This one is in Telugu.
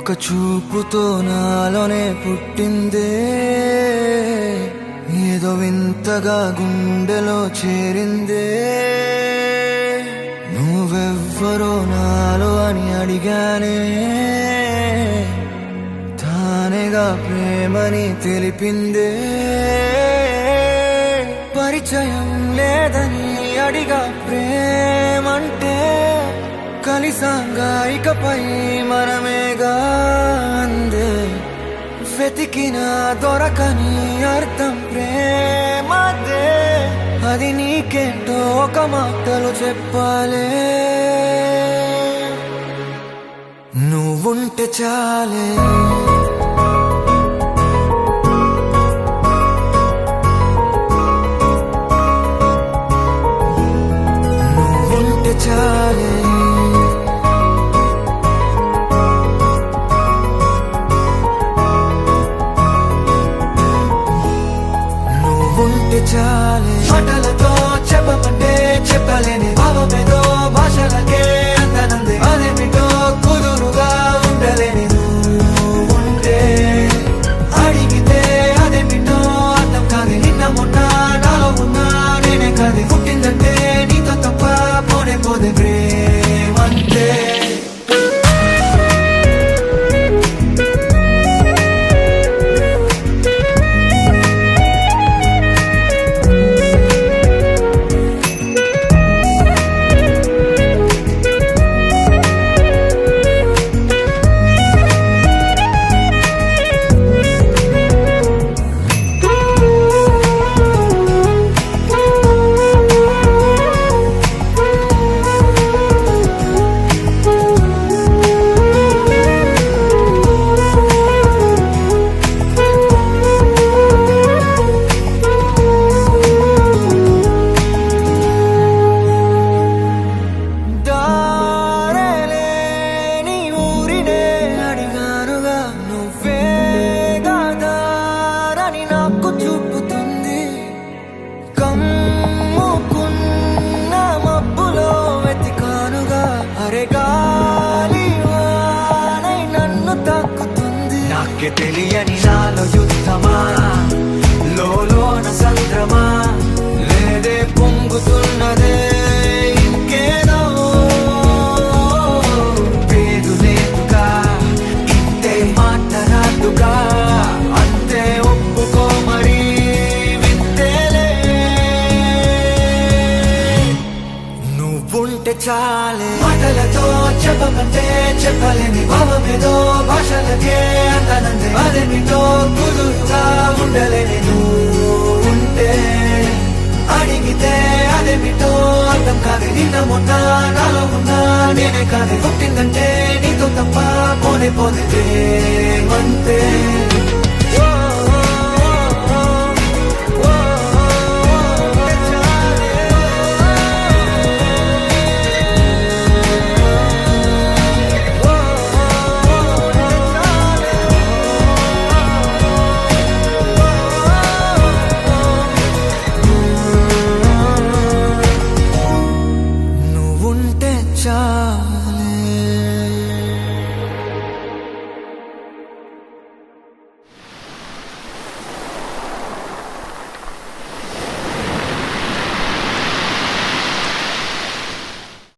ఒక చూపుతో నాలోనే పుట్టిందే, ఏదో వింతగా గుండెలో చేరిందే. నువ్వెవ్వరో నాలో అని అడిగానే, తానేగా ప్రేమని తెలిపిందే. పరిచయం లేదని అడిగా ప్రేమంటే, కలిసాంగా ఇకపై మనమేగా అందే. వెతికిన దొరకని అర్థం ప్రేమదే, అది నీకేంటో ఒక మాటలు చెప్పాలే. నువ్వుంటే చాలే, నువ్వుంటే చాలే. నువ్వుంటే చాలే, మాటలతో చెప్పమంటే చెప్పలేని భావమేదో భాషలకే అందనందే. అదేమిటో కుదురుగా ఉండలేని నువ్వుంటే, అడిగితే అదేమిటో అర్థం కాదు. నిన్న మొన్న నాలో ఉన్నా నేనే కాదు. పుట్టిందంటే నీతో తప్ప పోనే పోదే ప్రేమంటే. చూపుతుంది కమ్ముకున్న మబ్బులో వెతికానుగా. అరే గాలి వానై నన్ను తాకుతుంది. నాకే తెలియని నాలో యుద్ధమా, లోన సంద్రమా, లేదే పొంగుతున్నదే ఇంకేదో. పేరు లేదుగా, ఇంతే మాట రాదుగా, అంతే ఒప్పుకో మరి వింతేలే. నువ్వుంటే చాలే, మాటలతో చెప్పమంటే చెప్పలేని భావమేదో భాషలకే అందనందే. అదేమిటో కుదురుగా ఉండలేని నువ్వుంటే, అడిగితే అదేమిటో అర్థం కాదు. నిన్న మొన్న నాలో ఉన్నా నేనే కాదు. పుట్టిందంటే నీతో తప్ప పోనే పోదే ప్రేమంతే.